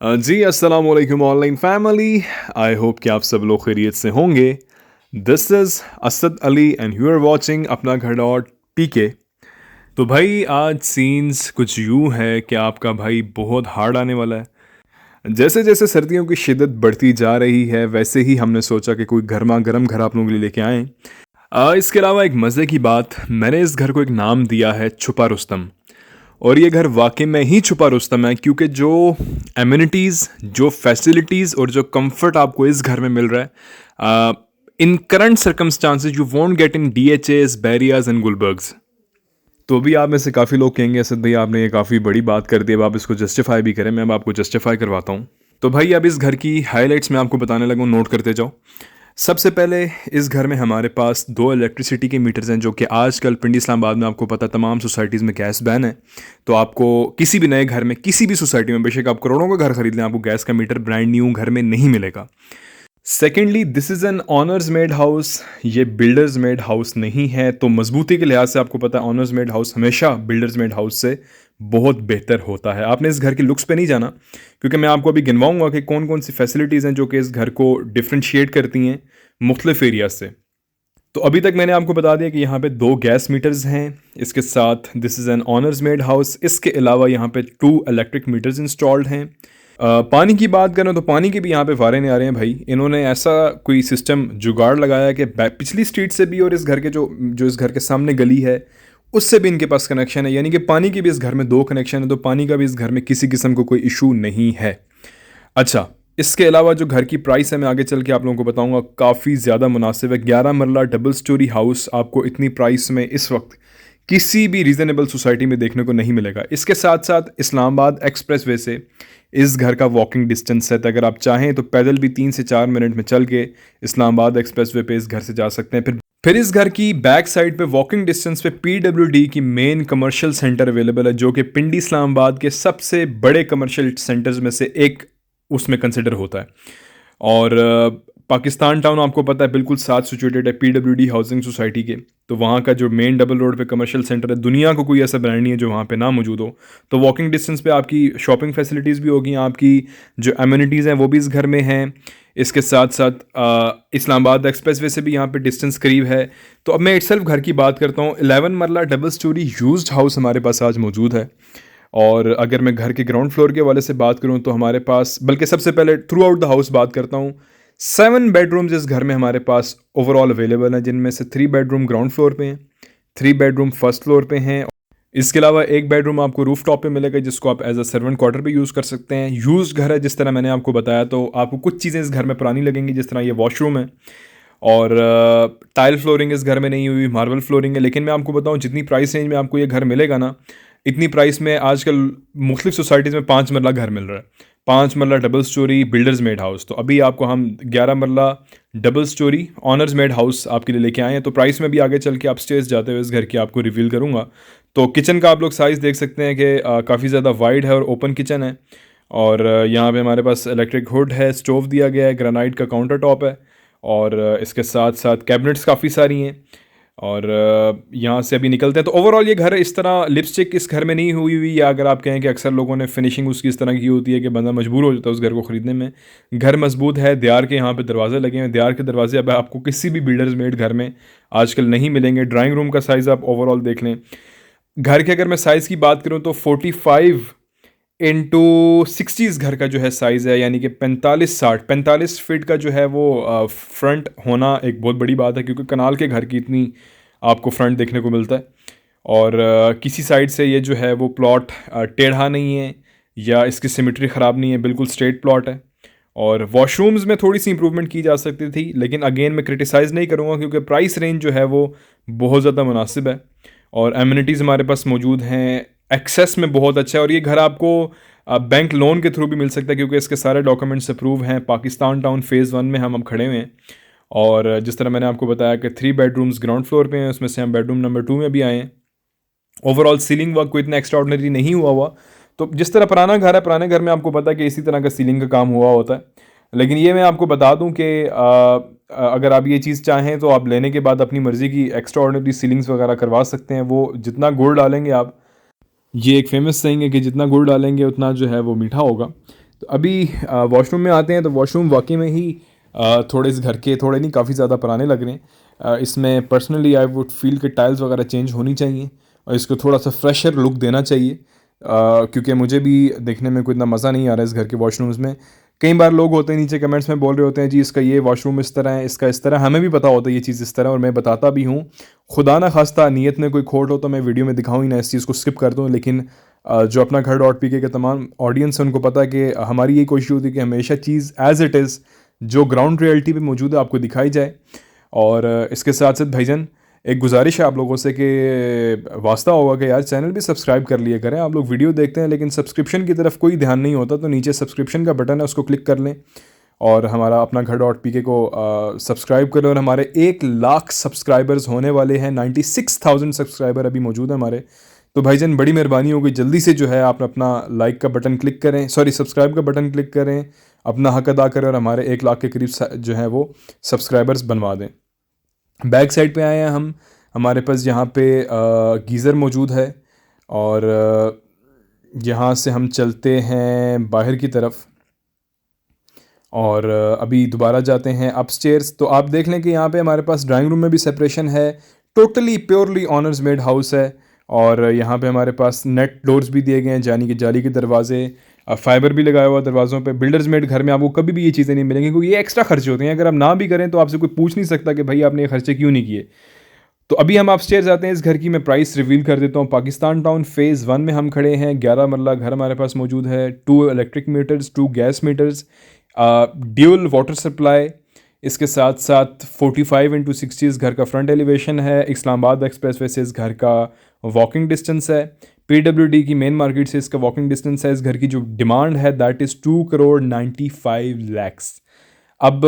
जी अस्सलाम वालेकुम online family. I hope कि आप सब लोग खैरियत से होंगे। This is Asad Ali and you are watching Apna Ghar dot पीके। तो भाई आज सीन्स कुछ यूँ है कि आपका भाई बहुत हार्ड आने वाला है। जैसे जैसे सर्दियों की शिद्दत बढ़ती जा रही है वैसे ही हमने सोचा कि कोई गर्मा गर्म घर आप लोगों के लिए लेके आएँ। इसके अलावा एक मज़े की बात, मैंने इस घर को एक नाम दिया है छुपा रुस्तम। और ये घर वाकई में ही छुपा रुस्तम है क्योंकि जो एमिनिटीज़, जो फैसिलिटीज़ और जो कंफर्ट आपको इस घर में मिल रहा है in current circumstances you won't get in DHS, बैरियाज एंड गुलबर्ग्स। तो भी आप में से काफ़ी लोग कहेंगे असद भाई आपने ये काफ़ी बड़ी बात कर दी, अब आप इसको जस्टिफाई भी करें। मैं अब आपको जस्टिफाई करवाता हूँ। तो भाई अब इस घर की हाईलाइट्स मैं आपको बताने लगा हूँ, नोट करते जाओ। सबसे पहले इस घर में हमारे पास 2 इलेक्ट्रिसिटी के मीटर्स हैं जो कि आजकल पिंडी इस्लामाबाद में आपको पता तमाम सोसाइटीज़ में गैस बैन है। तो आपको किसी भी नए घर में, किसी भी सोसाइटी में, बेशक आप करोड़ों का घर खरीद लें, आपको गैस का मीटर ब्रांड न्यू घर में नहीं मिलेगा। Secondly, this is an honours made house, ये बिल्डर्स मेड हाउस नहीं है। तो मजबूती के लिहाज से आपको पता है ऑनर्स मेड हाउस हमेशा बिल्डर्स मेड हाउस से बहुत बेहतर होता है। आपने इस घर के लुक्स पे नहीं जाना क्योंकि मैं आपको अभी गिनवाऊंगा कि कौन कौन सी फैसिलिटीज़ हैं जो कि इस घर को डिफ्रेंशिएट करती हैं मुख्तलिफ एरिया से। तो अभी तक मैंने आपको बता दिया कि यहाँ पे 2 गैस मीटर्स हैं, इसके साथ this is an honours made house. इसके अलावा यहाँ पे 2 इलेक्ट्रिक मीटर्स इंस्टॉल्ड हैं। पानी की बात करें तो पानी के भी यहाँ पे वारे नहीं आ रहे हैं भाई। इन्होंने ऐसा कोई सिस्टम जुगाड़ लगाया कि पिछली स्ट्रीट से भी और इस घर के जो इस घर के सामने गली है उससे भी इनके पास कनेक्शन है, यानी कि पानी के भी इस घर में 2 कनेक्शन है। तो पानी का भी इस घर में किसी किस्म को कोई इशू नहीं है। अच्छा, इसके अलावा जो घर की प्राइस है मैं आगे चल के आप लोगों को बताऊंगा, काफ़ी ज़्यादा मुनासिब है। 11 मरला डबल स्टोरी हाउस आपको इतनी प्राइस में इस वक्त किसी भी रीज़नेबल सोसाइटी में देखने को नहीं मिलेगा। इसके साथ साथ इस्लामाबाद एक्सप्रेस वे से इस घर का वॉकिंग डिस्टेंस है, तो अगर आप चाहें तो पैदल भी 3 से 4 मिनट में चल के इस्लामाबाद एक्सप्रेस वे पे इस घर से जा सकते हैं। फिर इस घर की बैक साइड पे वॉकिंग डिस्टेंस पे पीडब्ल्यूडी की मेन कमर्शियल सेंटर अवेलेबल है जो कि पिंडी इस्लामाबाद के सबसे बड़े कमर्शियल सेंटर्स में से एक उसमें कंसिडर होता है। और पाकिस्तान टाउन आपको पता है बिल्कुल साथ सिचुएटेड है पीडब्ल्यूडी हाउसिंग सोसाइटी के। तो वहाँ का जो मेन डबल रोड पे कमर्शियल सेंटर है, दुनिया को कोई ऐसा ब्रांड नहीं है जो वहाँ पे ना मौजूद हो। तो वॉकिंग डिस्टेंस पे आपकी शॉपिंग फैसिलिटीज़ भी होगी, आपकी जो एमिनिटीज़ हैं वो भी इस घर में हैं। इसके साथ साथ इस्लामाबाद एक्सप्रेस वे से भी यहाँ पे डिस्टेंस करीब है। तो अब मैं इटसेल्फ घर की बात करता हूँ। 11 मरला डबल स्टोरी यूज्ड हाउस हमारे पास आज मौजूद है। और अगर मैं घर के ग्राउंड फ्लोर के वाले से बात करूं तो हमारे पास, बल्कि सबसे पहले थ्रू आउट द हाउस बात करता हूं, 7 बेडरूम्स इस घर में हमारे पास ओवरऑल अवेलेबल हैं, जिनमें से 3 बेडरूम ग्राउंड फ्लोर पे हैं, 3 बेडरूम फर्स्ट फ्लोर पे हैं। इसके अलावा एक बेडरूम आपको रूफ टॉप पे मिलेगा जिसको आप एज अ सर्वेंट क्वार्टर पे यूज़ कर सकते हैं। यूज़ घर है जिस तरह मैंने आपको बताया, तो आपको कुछ चीज़ें इस घर में पुरानी लगेंगी, जिस तरह ये वॉशरूम है और टाइल फ्लोरिंग इस घर में नहीं हुई, मार्बल फ्लोरिंग है। लेकिन मैं आपको बताऊं जितनी प्राइस रेंज में आपको ये घर मिलेगा ना, इतनी प्राइस में आजकल मुख्तलिफ सोसाइटीज़ में 5 मरला घर मिल रहा है, 5 मरला double storey builders made house. तो अभी आपको हम 11 मरला double storey honours made house आपके लिए लेके आए हैं। तो प्राइस में भी आगे चल के अपस्टेयर्स जाते हुए इस घर की आपको रिवील करूँगा। तो किचन का आप लोग साइज़ देख सकते हैं कि काफ़ी ज़्यादा वाइड है और ओपन किचन है। और यहाँ पे हमारे पास इलेक्ट्रिक हुड है, स्टोव दिया गया है, ग्रेनाइट का काउंटर टॉप है और इसके साथ साथ कैबिनेट्स काफ़ी सारी हैं। और यहाँ से अभी निकलते हैं। तो ओवरऑल ये घर इस तरह लिपस्टिक इस घर में नहीं हुई हुई, या अगर आप कहें कि अक्सर लोगों ने फिनिशिंग उसकी इस तरह की होती है कि बंदा मजबूर हो जाता है उस घर को ख़रीदने में। घर मजबूत है, दियार के यहाँ पे दरवाजे लगे हैं। दियार के दरवाजे अब आपको किसी भी बिल्डर्स मेड घर में आजकल नहीं मिलेंगे। ड्राइंग रूम का साइज़ आप ओवरऑल देख लें। घर के अगर मैं साइज़ की बात करूँ तो 45 इंटू 60 घर का जो है साइज़ है, यानी कि 45 फीट का जो है वो फ्रंट होना एक बहुत बड़ी बात है, क्योंकि कनाल के घर की इतनी आपको फ्रंट देखने को मिलता है। और किसी साइड से ये जो है वो प्लॉट टेढ़ा नहीं है या इसकी सिमेट्री ख़राब नहीं है, बिल्कुल स्ट्रेट प्लॉट है। और वॉशरूम्स में थोड़ी सी इंप्रूवमेंट की जा सकती थी, लेकिन अगेन मैं क्रिटिसाइज़ नहीं करूँगा क्योंकि प्राइस रेंज जो है वो बहुत ज़्यादा मुनासिब है और एमिनिटीज़ हमारे पास मौजूद हैं। एक्सेस में बहुत अच्छा है और ये घर आपको बैंक लोन के थ्रू भी मिल सकता है क्योंकि इसके सारे डॉक्यूमेंट्स अप्रूव हैं। पाकिस्तान टाउन फ़ेज़ 1 में हम अब खड़े हुए हैं। और जिस तरह मैंने आपको बताया कि 3 बेडरूम्स ग्राउंड फ्लोर पे हैं, उसमें से हम बेडरूम नंबर 2 में भी आए हैं। ओवरऑल सीलिंग वर्क कोई इतना एक्स्ट्राऑर्डिनरी नहीं हुआ। तो जिस तरह पुराना घर है, पुराने घर में आपको पता है कि इसी तरह का सीलिंग का काम हुआ होता है। लेकिन ये मैं आपको बता दूं कि अगर आप ये चीज़ चाहें तो आप लेने के बाद अपनी मर्ज़ी की एक्स्ट्राऑर्डिनरी सीलिंग्स वगैरह करवा सकते हैं। वो जितना गुड़ डालेंगे आप, ये एक फेमस सेइंग है कि जितना गुड़ डालेंगे उतना जो है वो मीठा होगा। तो अभी वॉशरूम में आते हैं, तो वॉशरूम वाकई में ही थोड़े इस घर के थोड़े नहीं काफ़ी ज़्यादा पुराने लग रहे हैं। इसमें पर्सनली आई वुड फील कि टाइल्स वगैरह चेंज होनी चाहिए और इसको थोड़ा सा फ्रेशर लुक देना चाहिए, क्योंकि मुझे भी देखने में कोई इतना मज़ा नहीं आ रहा है इस घर के वॉशरूम्स में। कई बार लोग होते हैं नीचे कमेंट्स में बोल रहे होते हैं जी इसका ये वॉशरूम इस तरह है, इसका इस तरह, हमें भी पता होता है ये चीज़ इस तरह, और मैं बताता भी हूँ। खुदा ना खास्ता नीयत में कोई खोट हो तो मैं वीडियो में दिखाऊँ ही ना, इस चीज़ को स्किप कर दूँ। लेकिन जो अपना घर डॉट पी के तमाम ऑडियंस है उनको पता है कि हमारी यही कोशिश होती है कि हमेशा चीज़ एज़ इट इज़ जो ग्राउंड रियलिटी पे मौजूद है आपको दिखाई जाए। और इसके साथ साथ भाईजान एक गुजारिश है आप लोगों से कि वास्ता होगा कि यार चैनल भी सब्सक्राइब कर लिया करें। आप लोग वीडियो देखते हैं लेकिन सब्सक्रिप्शन की तरफ कोई ध्यान नहीं होता, तो नीचे सब्सक्रिप्शन का बटन है उसको क्लिक कर लें और हमारा अपना घर डॉट पी के को सब्सक्राइब करें। और हमारे 1 लाख सब्सक्राइबर्स होने वाले हैं, 96,000 सब्सक्राइबर अभी मौजूद है हमारे। तो भाईजान बड़ी मेहरबानी होगी, जल्दी से जो है आप अपना लाइक का बटन क्लिक करें, सॉरी सब्सक्राइब का बटन क्लिक करें, अपना हक अदा करें और हमारे 1 लाख के करीब जो है वो सब्सक्राइबर्स बनवा दें। बैक साइड पे आए हैं हम, हमारे पास यहाँ पे गीज़र मौजूद है और यहाँ से हम चलते हैं बाहर की तरफ और अभी दोबारा जाते हैं अपस्टेयर्स। तो आप देख लें कि यहाँ पे हमारे पास ड्राइंग रूम में भी सेपरेशन है, totally purely honours made house है। और यहाँ पे हमारे पास नेट डोर्स भी दिए गए हैं, यानी कि जाली के दरवाजे, फाइबर भी लगाया हुआ दरवाज़ों पे। बिल्डर्स मेड घर में आपको कभी भी ये चीज़ें नहीं मिलेंगी क्योंकि ये एक्स्ट्रा खर्चे होते हैं, अगर आप ना भी करें तो आपसे कोई पूछ नहीं सकता कि भाई आपने ये खर्चे क्यों नहीं किए। तो अभी हम अपस्टेयर्स जाते हैं, इस घर की मैं प्राइस रिवील कर देता हूँ। पाकिस्तान टाउन फेज़ 1 में हम खड़े हैं, 11 मरला घर हमारे पास मौजूद है, 2 electric meters, 2 gas meters, dual water supply. इसके साथ साथ 45x60 इस घर का फ्रंट एलिवेशन है, इस्लामाबाद एक्सप्रेसवे से इस घर का वॉकिंग डिस्टेंस है, PWD की मेन मार्केट से इसका वॉकिंग डिस्टेंस है। इस घर की जो डिमांड है दैट इज़ 2 करोड़ 95 लाख। अब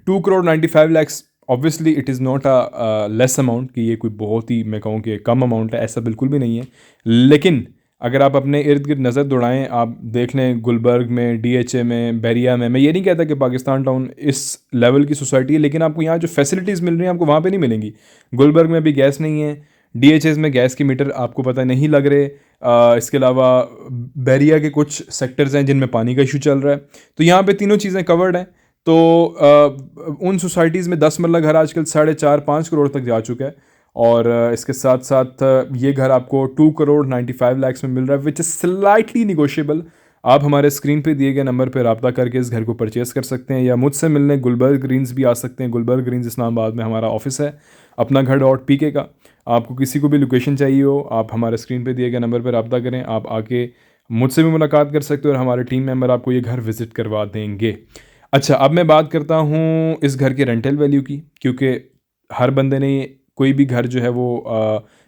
2 crore 95 lakh obviously it is not a less amount, कि ये कोई बहुत ही मैं कहूँ कि कम अमाउंट है, ऐसा बिल्कुल भी नहीं है। लेकिन अगर आप अपने इर्द गिर्द नज़र दौड़ाएं, आप देख लें गुलबर्ग में, DHA में, बैरिया में, मैं ये नहीं कहता कि पाकिस्तान टाउन इस लेवल की सोसाइटी है, लेकिन आपको यहाँ जो फैसिलिटीज़ मिल रही हैं आपको वहाँ पे नहीं मिलेंगी। गुलबर्ग में भी गैस नहीं है, DHA में गैस के मीटर आपको पता नहीं लग रहे। इसके अलावा बैरिया के कुछ सेक्टर्स हैं जिनमें पानी का इशू चल रहा है, तो यहाँ पे तीनों चीज़ें कवर्ड हैं। तो उन सोसाइटीज़ में 10 मरला घर आजकल 4.5-5 करोड़ तक जा चुका है। और इसके साथ साथ ये घर आपको 2 करोड़ 95 लाख में मिल रहा है, विच इज़ स्लाइटली निगोशियबल। आप हमारे स्क्रीन पे दिए गए नंबर पर रब्ता करके इस घर को परचेज़ कर सकते हैं, या मुझसे मिलने गुलबर्ग ग्रीन्स भी आ सकते हैं। गुलबर्ग ग्रीन्स इस्लामाबाद में हमारा ऑफिस है अपना घर डॉट पी के का। आपको किसी को भी लोकेशन चाहिए हो, आप हमारे स्क्रीन पे दिए गए नंबर पर रब्ता करें, आप आके मुझसे भी मुलाकात कर सकते हो और हमारे टीम मेंबर आपको ये घर विज़िट करवा देंगे। अच्छा, अब मैं बात करता हूँ इस घर के रेंटल वैल्यू की, क्योंकि हर बंदे ने कोई भी घर जो है वो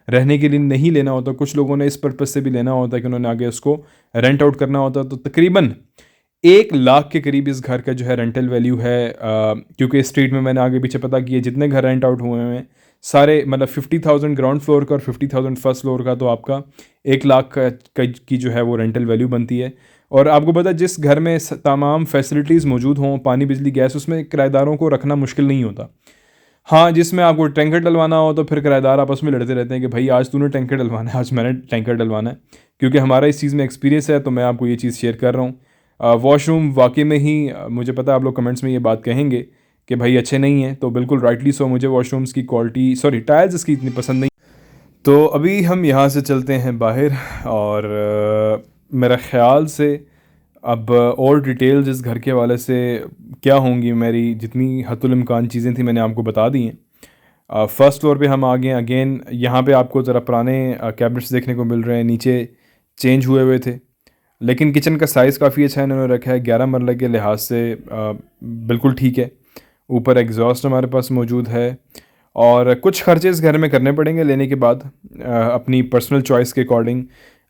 रहने के लिए नहीं लेना होता। कुछ लोगों ने इस पर्पज़ से भी लेना होता है कि उन्होंने आगे उसको रेंट आउट करना होता है। तो तकरीबन 1 लाख के करीब इस घर का जो है रेंटल वैल्यू है, क्योंकि इस स्ट्रीट में मैंने आगे पीछे पता किया जितने घर रेंट आउट हुए हैं सारे, मतलब 50,000 ग्राउंड फ्लोर का और 50,000 फर्स्ट फ्लोर का, तो आपका 1 लाख की जो है वो रेंटल वैल्यू बनती है। और आपको पता है जिस घर में तमाम फैसिलिटीज़ मौजूद हों, पानी बिजली गैस, उसमें किराएदारों को रखना मुश्किल नहीं होता। हाँ, जिसमें आपको टैंकर डलवाना हो तो फिर किराएदार आपस में लड़ते रहते हैं कि भाई आज तूने टैंकर डलवाना है, आज मैंने टैंकर डलवाना है। क्योंकि हमारा इस चीज़ में एक्सपीरियंस है तो मैं आपको ये चीज़ शेयर कर रहा हूँ। वॉशरूम वाकई में ही मुझे पता है आप लोग कमेंट्स में ये बात कहेंगे कि भाई अच्छे नहीं हैं, तो बिल्कुल राइटली सो, मुझे वॉशरूम्स की क्वालिटी, सॉरी टाइल्स इसकी इतनी पसंद नहीं। तो अभी हम यहाँ से चलते हैं बाहर और मेरा ख़्याल से अब और डिटेल्स इस घर के हवाले से क्या होंगी, मेरी जितनी हद्दुल इम्कान चीज़ें थी मैंने आपको बता दी हैं। फर्स्ट फ्लोर पे हम आ गए। अगेन यहाँ पे आपको ज़रा पुराने कैबिनेट्स देखने को मिल रहे हैं, नीचे चेंज हुए थे, लेकिन किचन का साइज़ काफ़ी अच्छा इन्होंने रखा है, 11 मरले के लिहाज से बिल्कुल ठीक है। ऊपर एग्जॉस्ट हमारे पास मौजूद है और कुछ खर्चे इस घर में करने पड़ेंगे लेने के बाद अपनी पर्सनल चॉइस के अकॉर्डिंग।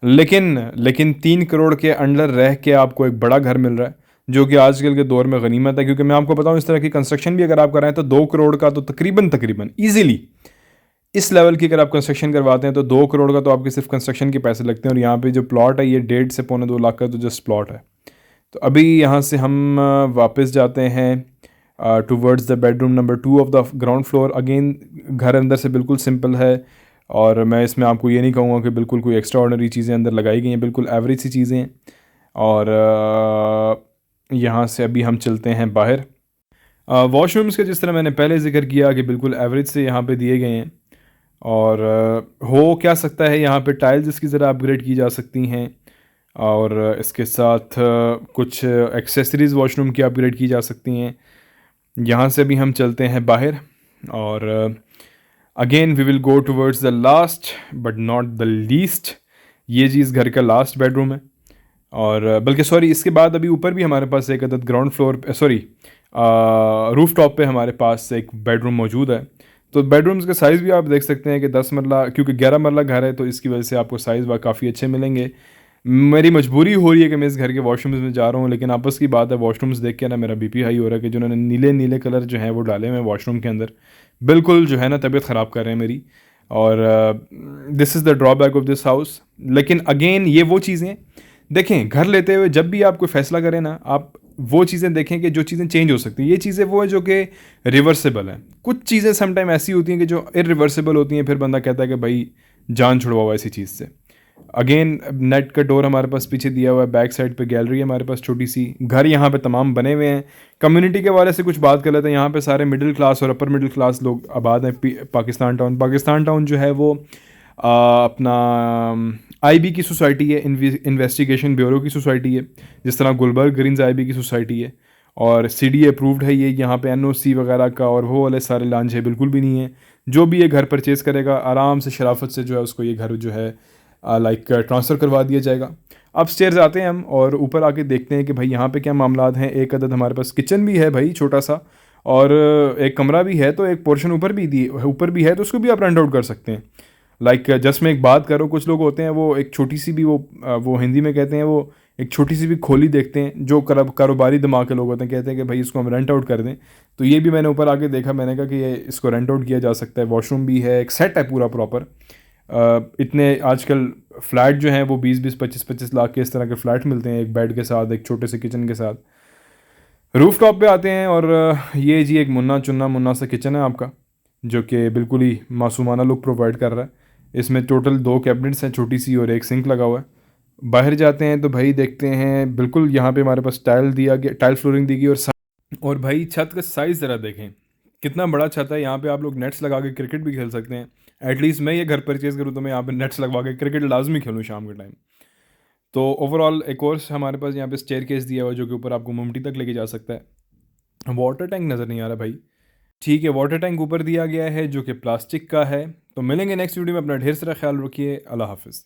लेकिन 3 करोड़ के अंडर रह के आपको एक बड़ा घर मिल रहा है, जो कि आजकल के दौर में गनीमत है। क्योंकि मैं आपको बताऊं इस तरह की कंस्ट्रक्शन भी अगर आप कराएं तो 2 करोड़ का तो तकरीबन ईजीली इस लेवल की अगर आप कंस्ट्रक्शन करवाते हैं तो 2 करोड़ का तो आपके सिर्फ कंस्ट्रक्शन के पैसे लगते हैं। और यहाँ पे जो प्लॉट है ये 1.5 से पौने 2 लाख का तो जस्ट प्लॉट है। तो अभी यहाँ से हम वापस जाते हैं towards the bedroom number 2 of the ground floor. Again घर अंदर से बिल्कुल सिंपल है और मैं इसमें आपको ये नहीं कहूँगा कि बिल्कुल कोई एक्स्ट्रा ऑर्डनरी चीज़ें अंदर लगाई गई हैं, बिल्कुल एवरेज सी चीज़ें हैं। और यहाँ से अभी हम चलते हैं बाहर। वॉशरूम्स का जिस तरह मैंने पहले जिक्र किया कि बिल्कुल एवरेज से यहाँ पे दिए गए हैं, और हो क्या सकता है यहाँ पे टाइल्स इसकी ज़रा अपग्रेड की जा सकती हैं, और इसके साथ कुछ एक्सेसरीज़ वॉशरूम की अपग्रेड की जा सकती हैं। यहाँ से भी हम चलते हैं बाहर, और again we will go towards the last but not the least. ये चीज़ घर का लास्ट बेडरूम है, और बल्कि सॉरी, इसके बाद अभी ऊपर भी हमारे पास एक अदद ग्राउंड फ्लोर पे, सॉरी, रूफ टॉप पे हमारे पास एक बेडरूम मौजूद है। तो बेडरूम्स का साइज़ भी आप देख सकते हैं कि 10 मरला, क्योंकि 11 मरला घर है तो इसकी वजह से आपको साइज़ व काफ़ी अच्छे मिलेंगे। मेरी मजबूरी हो रही है कि मैं इस घर के वॉशरूम्स में जा रहा हूँ, लेकिन आपस की बात है, वॉशरूम्स देख के ना मेरा बीपी हाई हो रहा है कि जिन्होंने नीले नीले कलर जो हैं वो डाले हुए हैं वॉशरूम के अंदर, बिल्कुल जो है ना तबीयत ख़राब कर रहे हैं मेरी। और this is the drawback of this house. लेकिन अगेन ये वो चीज़ें देखें, घर लेते हुए जब भी आप कोई फ़ैसला करें ना, आप वो चीज़ें देखें कि जो चीज़ें चेंज हो सकती हैं। ये चीज़ें वो है जो कि रिवर्सिबल हैं। कुछ चीज़ें समटाइम ऐसी होती हैं कि जो इरिवर्सिबल होती हैं, फिर बंदा कहता है कि भाई जान छुड़वाओ ऐसी चीज़ से। अगेन नेट का डोर हमारे पास पीछे दिया हुआ है, बैक साइड पे गैलरी है हमारे पास छोटी सी। घर यहाँ पे तमाम बने हुए हैं। कम्युनिटी के हवाले से कुछ बात कर लेते हैं। यहाँ पे सारे मिडिल क्लास और अपर मिडिल क्लास लोग आबाद हैं। पाकिस्तान टाउन जो है वो अपना आईबी की सोसाइटी है, इन्वेस्टिगेशन ब्यूरो की सोसाइटी है, जिस तरह गुलबर्ग ग्रीन्स आईबी की सोसाइटी है, और सीडी अप्रूव्ड है ये। यहाँ पे एनओसी वगैरह का और वो वाले सारे लांझे बिल्कुल भी नहीं है। जो भी ये घर परचेज़ करेगा आराम से शराफत से जो है उसको ये घर जो है लाइक ट्रांसफ़र करवा दिया जाएगा। अब स्टेयर्स आते हैं हम और ऊपर आके देखते हैं कि भाई यहाँ पे क्या मामलात हैं। एक अदद हमारे पास किचन भी है भाई छोटा सा, और एक कमरा भी है, तो एक पोर्शन ऊपर भी है, तो उसको भी आप रेंट आउट कर सकते हैं। लाइक जस्ट मैं एक बात करूँ, कुछ लोग होते हैं वो एक छोटी सी भी वो हिंदी में कहते हैं, वो एक छोटी सी भी खोली देखते हैं, जो कारोबारी दिमाग के लोग होते हैं, कहते हैं कि भाई इसको हम रेंट आउट कर दें। तो ये भी मैंने ऊपर आके देखा, मैंने कहा कि ये इसको रेंट आउट किया जा सकता है। वॉशरूम भी है, एक सेट है पूरा प्रॉपर। इतने आजकल फ़्लैट जो हैं वो 20-20 25-25 लाख के इस तरह के फ़्लैट मिलते हैं, एक बेड के साथ, एक छोटे से किचन के साथ। रूफ़ टॉप पे आते हैं, और ये जी एक मुन्ना सा किचन है आपका, जो कि बिल्कुल ही मासूमाना लुक प्रोवाइड कर रहा है। इसमें टोटल 2 कैबिनेट्स हैं छोटी सी, और एक सिंक लगा हुआ है। बाहर जाते हैं तो भाई देखते हैं, बिल्कुल यहाँ पे हमारे पास टाइल फ्लोरिंग दी गई, और भाई छत का साइज़ ज़रा देखें कितना बड़ा छत है। यहाँ पे आप लोग नेट्स लगा के क्रिकेट भी खेल सकते हैं। एटलीस्ट मैं ये घर परचेज़ करूँ तो मैं यहाँ पे नेट्स लगवा के क्रिकेट लाजमी खेलूँ शाम के टाइम। तो ओवरऑल एक और हमारे पास यहाँ पे स्टेयरकेस दिया हुआ है, जो कि ऊपर आपको मुमटी तक लेके जा सकता है। वाटर टैंक नज़र नहीं आ रहा भाई। ठीक है, वाटर टैंक ऊपर दिया गया है जो कि प्लास्टिक का है। तो मिलेंगे नेक्स्ट वीडियो में। अपना ढेर सारा ख्याल रखिए। अल्लाह हाफ़िज़।